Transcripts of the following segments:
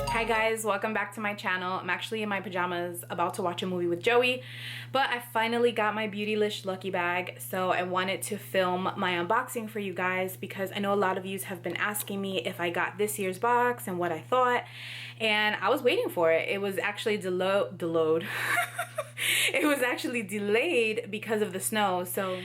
Hi guys, welcome back to my channel. I'm actually in my pajamas about to watch a movie with Joey, but I finally got my Beautylish Lucky Bag, so I wanted to film my unboxing for you guys because I know a lot of you have been asking me if I got this year's box and what I thought, and I was waiting for it. It was actually it was actually delayed because of the snow, so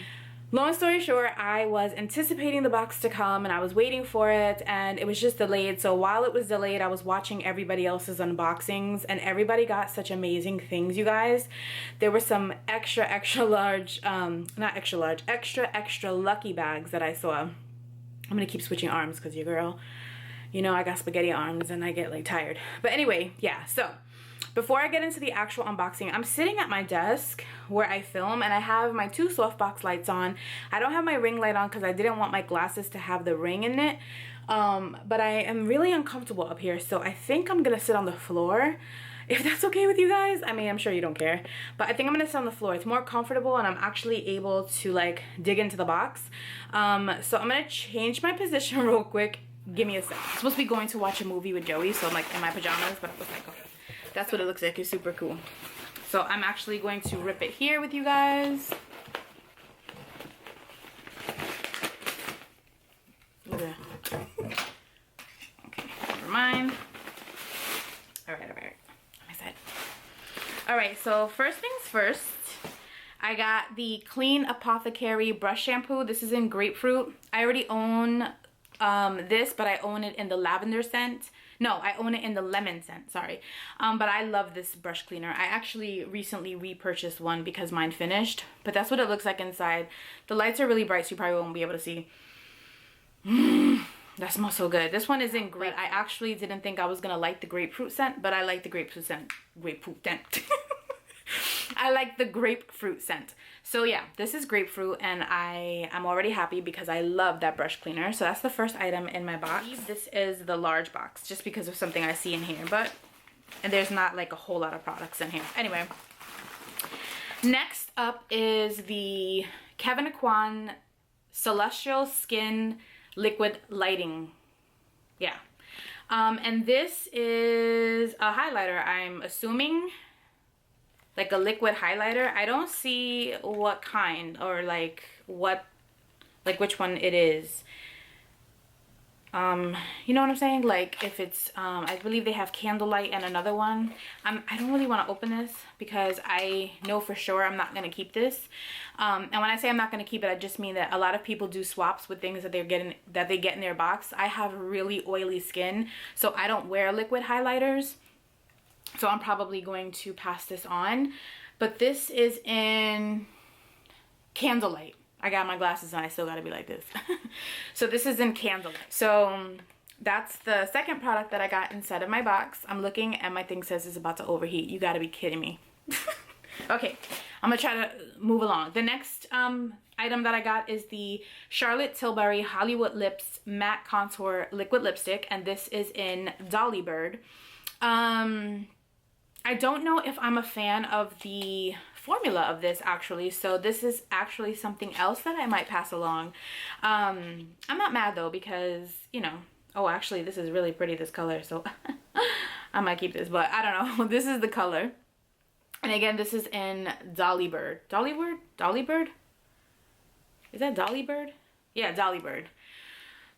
long story short, I was anticipating the box to come and I was waiting for it, and it was just delayed. So while it was delayed, I was watching everybody else's unboxings and everybody got such amazing things, you guys. There were some extra large, not extra large, extra lucky bags that I saw. I'm gonna keep switching arms because your girl, you know, I got spaghetti arms and I get like tired. But anyway, yeah, so before I get into the actual unboxing, I'm sitting at my desk where I film and I have my two softbox lights on. I don't have my ring light on because I didn't want my glasses to have the ring in it. But I am really uncomfortable up here, so I think I'm gonna sit on the floor, if that's okay with you guys. I mean, I'm sure you don't care, but I think I'm gonna sit on the floor. It's more comfortable and I'm actually able to like dig into the box. So I'm gonna change my position real quick. Give me a sec. I'm supposed to be going to watch a movie with Joey, so I'm like in my pajamas, but I was like, okay. That's what it looks like. It's super cool. So I'm actually going to rip it here with you guys. Okay, never mind. Alright. I said. Alright, so first things first. I got the Clean Apothecary brush shampoo. This is in grapefruit. I already own this, but I own it in the lavender scent. No, I own it in the lemon scent, sorry. But I love this brush cleaner. I actually recently repurchased one because mine finished, but that's what it looks like inside. The lights are really bright, so you probably won't be able to see. That smells so good. This one is in grape. I actually didn't think I was gonna like the grapefruit scent, but I like the grapefruit scent. I like the grapefruit scent. So yeah, this is grapefruit and I'm already happy because I love that brush cleaner. So that's the first item in my box. This is the large box just because of something I see in here, and there's not like a whole lot of products in here. Anyway, next up is the Kevin Quan Celestial Skin Liquid Lighting. Yeah. And this is a highlighter, I'm assuming. Like a liquid highlighter. I don't see what kind or like which one it is. You know what I'm saying? Like if it's I believe they have Candlelight and another one. I don't really want to open this because I know for sure I'm not gonna keep this. And when I say I'm not gonna keep it, I just mean that a lot of people do swaps with things that they get in their box. I have really oily skin, so I don't wear liquid highlighters. So I'm probably going to pass this on. But this is in Candlelight. I got my glasses on. I still got to be like this. So this is in Candlelight. So that's the second product that I got inside of my box. I'm looking and my thing says it's about to overheat. You got to be kidding me. Okay, I'm going to try to move along. The next item that I got is the Charlotte Tilbury Hollywood Lips Matte Contour Liquid Lipstick. And this is in Dolly Bird. I don't know if I'm a fan of the formula of this actually, so this is actually something else that I might pass along. I'm not mad though because, you know, oh actually this is really pretty, this color, so I might keep this, but I don't know. This is the color. And again, this is in Dolly Bird. Dolly Bird? Is that Dolly Bird? Yeah, Dolly Bird.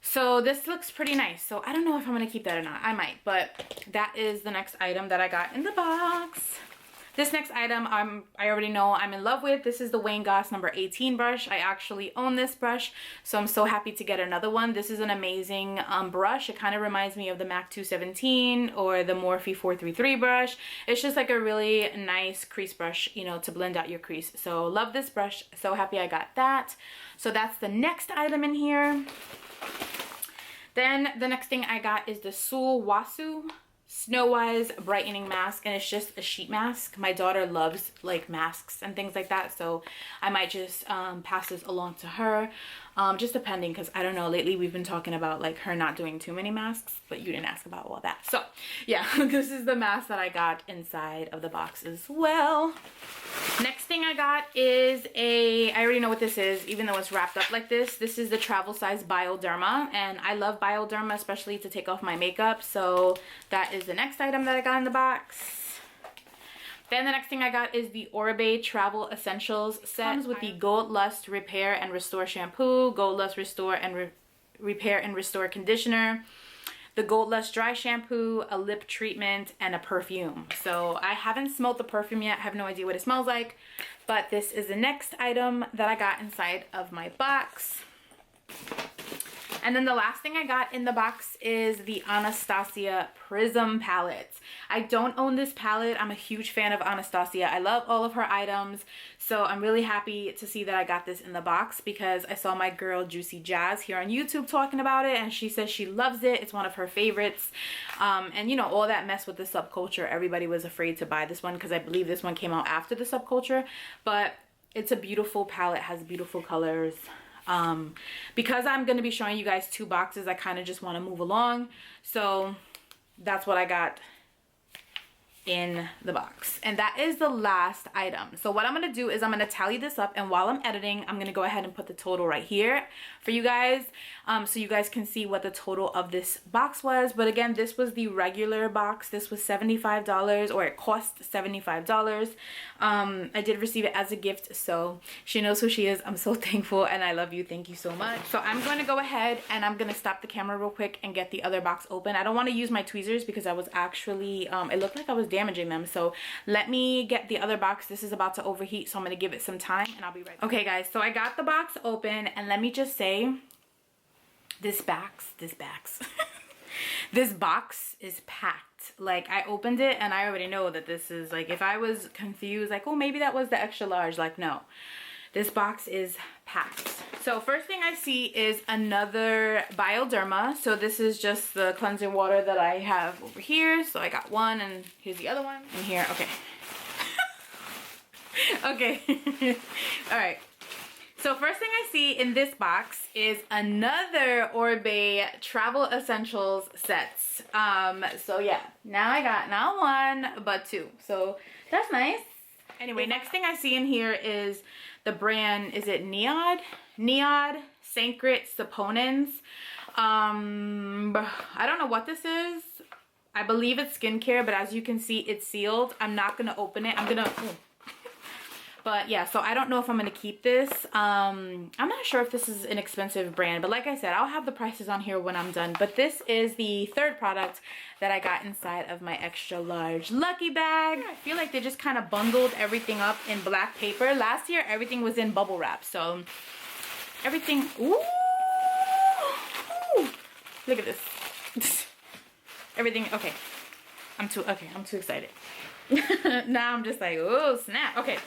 So this looks pretty nice. So I don't know if I'm going to keep that or not. I might, but that is the next item that I got in the box. This next item I already know I'm in love with. This is the Wayne Goss number 18 brush. I actually own this brush, so I'm so happy to get another one. This is an amazing brush. It kind of reminds me of the MAC 217 or the Morphe 433 brush. It's just like a really nice crease brush, you know, to blend out your crease. So love this brush. So happy I got that. So that's the next item in here. Then the next thing I got is the Sewell Wasu Snow Wise Brightening Mask, and it's just a sheet mask. My daughter loves like masks and things like that, so I might just pass this along to her, just depending, because I don't know, lately we've been talking about like her not doing too many masks, but you didn't ask about all that. So yeah, this is the mask that I got inside of the box as well. Next thing I got is I already know what this is, even though it's wrapped up like this. This is the travel size Bioderma, and I love Bioderma, especially to take off my makeup. So that is the next item that I got in the box. Then the next thing I got is the Oribe Travel Essentials set. Comes with the Gold Lust Repair and Restore Shampoo, Gold Lust Restore and Repair and Restore Conditioner, the Gold Lust Dry Shampoo, a lip treatment, and a perfume. So I haven't smelled the perfume yet. I have no idea what it smells like. But this is the next item that I got inside of my box. And then the last thing I got in the box is the Nastasia Prism palette. I don't own this palette. I'm a huge fan of Nastasia. I love all of her items. So I'm really happy to see that I got this in the box because I saw my girl Juicy Jazz here on YouTube talking about it, and she says she loves it. It's one of her favorites. And you know, all that mess with the subculture, everybody was afraid to buy this one because I believe this one came out after the subculture. But it's a beautiful palette, has beautiful colors. Because I'm going to be showing you guys two boxes, I kind of just want to move along. So that's what I got in the box, and that is the last item. So what I'm going to do is I'm going to tally this up, and while I'm editing, I'm going to go ahead and put the total right here for you guys, so you guys can see what the total of this box was. But again, this was the regular box. This was $75, or it cost $75. I did receive it as a gift, so she knows who she is. I'm so thankful, and I love you. Thank you so much. So I'm going to go ahead and I'm going to stop the camera real quick and get the other box open. I don't want to use my tweezers because I was actually it looked like I was damaging them. So let me get the other box. This is about to overheat, so I'm going to give it some time and I'll be right back. Okay guys, so I got the box open, and let me just say, this box is packed. Like, I opened it and I already know that this is, like, if I was confused, like, oh, maybe that was the extra large, like, no. This box is packed. So first thing I see is another Bioderma. So this is just the cleansing water that I have over here. So I got one, and here's the other one in here. Okay. Okay. All right. So first thing I see in this box is another Oribe Travel Essentials sets. So yeah, now I got not one, but two. So that's nice. Anyway, next thing I see in here is the brand, is it Neod Sancrit Saponins. I don't know what this is. I believe it's skincare, but as you can see, it's sealed. I'm not gonna open it. I'm gonna, but yeah, so I don't know if I'm gonna keep this. I'm not sure if this is an expensive brand, but like I said, I'll have the prices on here when I'm done. But this is the third product that I got inside of my extra large lucky bag. I feel like they just kind of bundled everything up in black paper. Last year, everything was in bubble wrap, so everything, ooh, look at this. Everything, okay. I'm too excited. Now I'm just like, oh snap. Okay,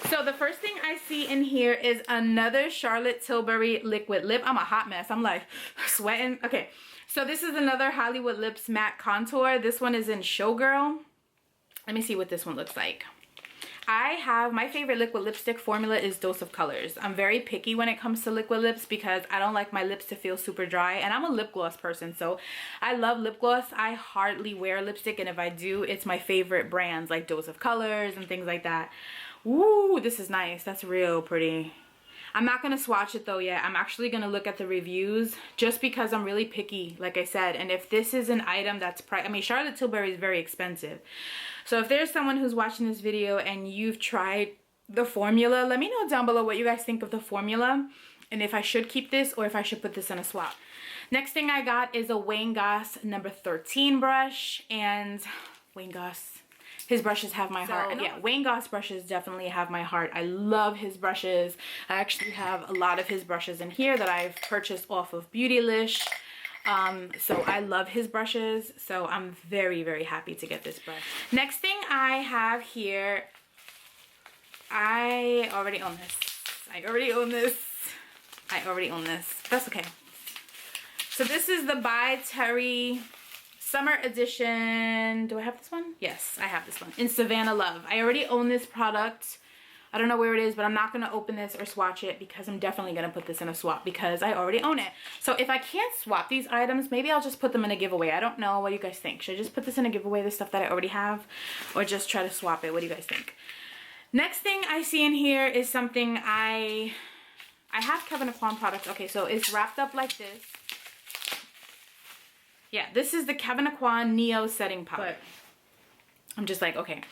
so the first thing I see in here is another Charlotte Tilbury liquid lip. I'm a hot mess. I'm like sweating. Okay, so this is another Hollywood Lips matte contour. This one is in Showgirl. Let me see what this one looks like. I have, my favorite liquid lipstick formula is Dose of Colors. I'm very picky when it comes to liquid lips because I don't like my lips to feel super dry, and I'm a lip gloss person, so I love lip gloss. I hardly wear lipstick, and if I do, it's my favorite brands like Dose of Colors and things like that. Ooh, this is nice. That's real pretty. I'm not going to swatch it though yet. I'm actually going to look at the reviews just because I'm really picky, like I said. And if this is an item that's I mean, Charlotte Tilbury is very expensive. So if there's someone who's watching this video and you've tried the formula, let me know down below what you guys think of the formula and if I should keep this or if I should put this in a swap. Next thing I got is a Wayne Goss number 13 brush, and Wayne Goss, his brushes have my heart. And yeah, Wayne Goss brushes definitely have my heart. I love his brushes. I actually have a lot of his brushes in here that I've purchased off of Beautylish. So I love his brushes. So I'm very, very happy to get this brush. Next thing I have here, I already own this. That's okay. So this is the By Terry Summer Edition. Do I have this one? Yes, I have this one. In Savannah Love. I already own this product. I don't know where it is, but I'm not going to open this or swatch it because I'm definitely going to put this in a swap because I already own it. So if I can't swap these items, maybe I'll just put them in a giveaway. I don't know. What do you guys think? Should I just put this in a giveaway, the stuff that I already have, or just try to swap it? What do you guys think? Next thing I see in here is something I have Kevin and Quan products. Okay, so it's wrapped up like this. Yeah, this is the Kevin and Quan Neo Setting Powder. I'm just like, okay,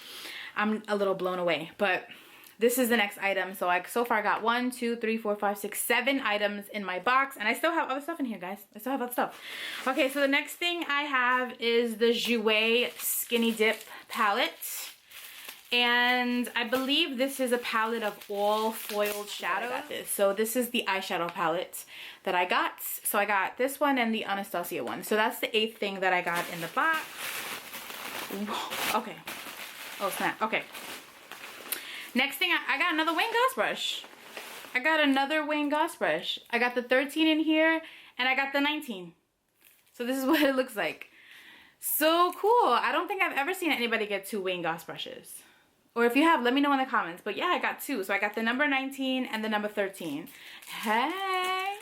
I'm a little blown away. But this is the next item. So I so far got 1, 2, 3, 4, 5, 6, 7 items in my box. And I still have other stuff in here, guys. I still have other stuff. Okay, so the next thing I have is the Jouer Skinny Dip palette. And I believe this is a palette of all foiled shadows. So this is the eyeshadow palette that I got. So I got this one and the Nastasia one. So that's the 8th thing that I got in the box. Okay. Oh, snap. Okay. Next thing, I got another Wayne Goss brush. I got another Wayne Goss brush. I got the 13 in here and I got the 19. So this is what it looks like. So cool. I don't think I've ever seen anybody get 2 Wayne Goss brushes. Or if you have, let me know in the comments. But yeah, I got 2. So I got the number 19 and the number 13. Hey.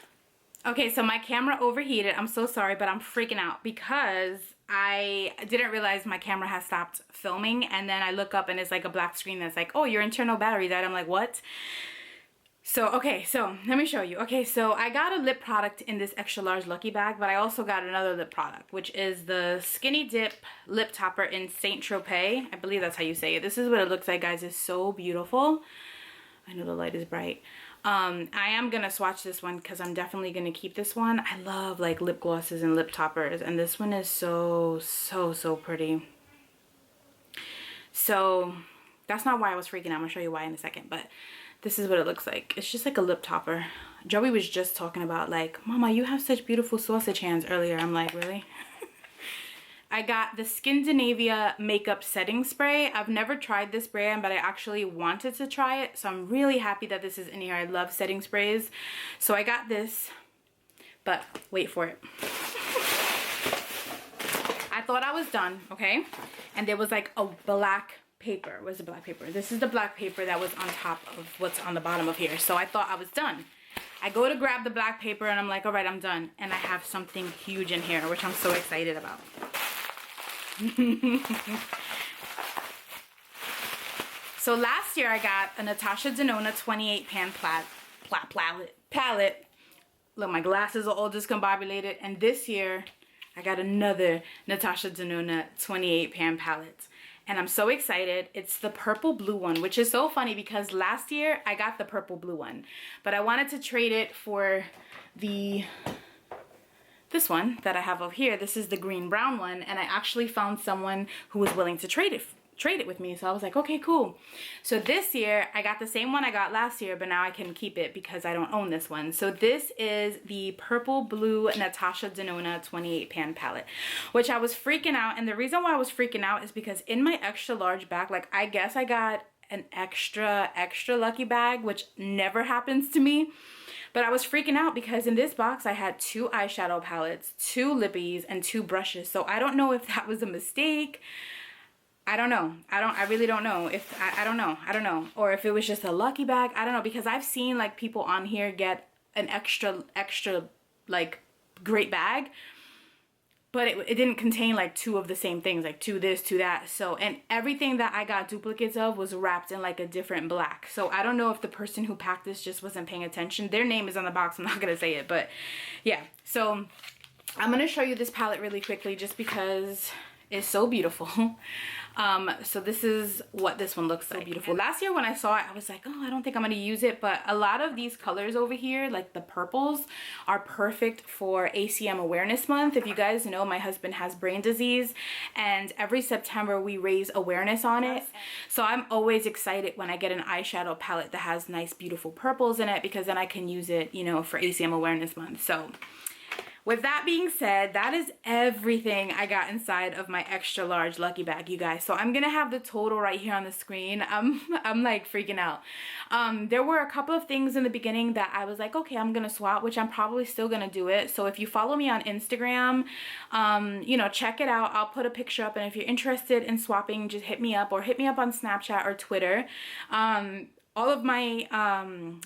Okay, so my camera overheated. I'm so sorry, but I'm freaking out because I didn't realize my camera has stopped filming. And then I look up and it's like a black screen that's like, oh, your internal battery died. I'm like, what? So, okay, so let me show you. Okay, so I got a lip product in this extra large Lucky Bag, but I also got another lip product, which is the Skinny Dip Lip Topper in Saint Tropez. I believe that's how you say it. This is what it looks like, guys. It's so beautiful. I know the light is bright. I am gonna swatch this one because I'm definitely gonna keep this one. I love like lip glosses and lip toppers, and this one is so pretty. So that's not why I was freaking out. I'm gonna show you why in a second, but this is what it looks like. It's just like a lip topper. Joey was just talking about like, Mama, you have such beautiful sausage hands earlier. I'm like, really? I got the Skindinavia Makeup Setting Spray. I've never tried this brand, but I actually wanted to try it. So I'm really happy that this is in here. I love setting sprays. So I got this, but wait for it. I thought I was done, okay? And there was like a black paper. Where's the black paper? This is the black paper that was on top of what's on the bottom of here. So I thought I was done. I go to grab the black paper and I'm like, all right, I'm done. And I have something huge in here, which I'm so excited about. So last year I got a Natasha Denona 28 pan palette. Look, my glasses are all discombobulated. And this year I got another Natasha Denona 28 pan palette. And I'm so excited. It's the purple blue one, which is so funny because last year I got the purple blue one. But I wanted to trade it for this one that I have over here. This is the green brown one. And I actually found someone who was willing to trade it with me. So I was like, okay, cool. So this year I got the same one I got last year, but now I can keep it because I don't own this one. So this is the purple blue Natasha Denona 28 pan palette, which I was freaking out. And the reason why I was freaking out is because in my extra large bag, like I guess I got an extra lucky bag, which never happens to me. But I was freaking out because in this box I had 2 eyeshadow palettes, 2 lippies, and 2 brushes. So I don't know if that was a mistake. I don't know. I really don't know. I don't know. Or if it was just a lucky bag. I don't know, because I've seen like people on here get an extra like great bag, but it didn't contain like 2 of the same things, like 2 this, 2 that. So, and everything that I got duplicates of was wrapped in like a different black. So I don't know if the person who packed this just wasn't paying attention. Their name is on the box. I'm not gonna say it, but yeah. So I'm gonna show you this palette really quickly just because it's so beautiful. So this is what this one looks like. So beautiful. Last year when I saw it, I was like, oh, I don't think I'm gonna use it, but a lot of these colors over here, like the purples, are perfect for ACM Awareness Month. If you guys know, my husband has brain disease, and every September we raise awareness on it. So I'm always excited when I get an eyeshadow palette that has nice, beautiful purples in it, because then I can use it, you know, for ACM Awareness Month. So with that being said, that is everything I got inside of my extra large lucky bag, you guys. So I'm gonna have the total right here on the screen. I'm like freaking out. There were a couple of things in the beginning that I was like, okay, I'm gonna swap, which I'm probably still gonna do it. So if you follow me on Instagram, you know, check it out. I'll put a picture up, and if you're interested in swapping, just hit me up, or hit me up on Snapchat or Twitter. All of my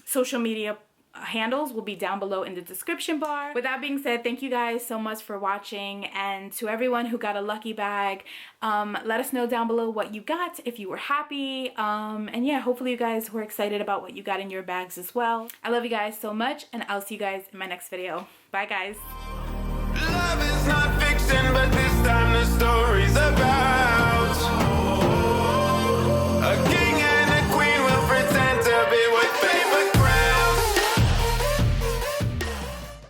social media handles will be down below in the description bar. With that being said, thank you guys so much for watching, and to everyone who got a lucky bag, let us know down below what you got, if you were happy, and yeah, hopefully you guys were excited about what you got in your bags as well. I love you guys so much, and I'll see you guys in my next video. Bye guys. Love is not fiction, but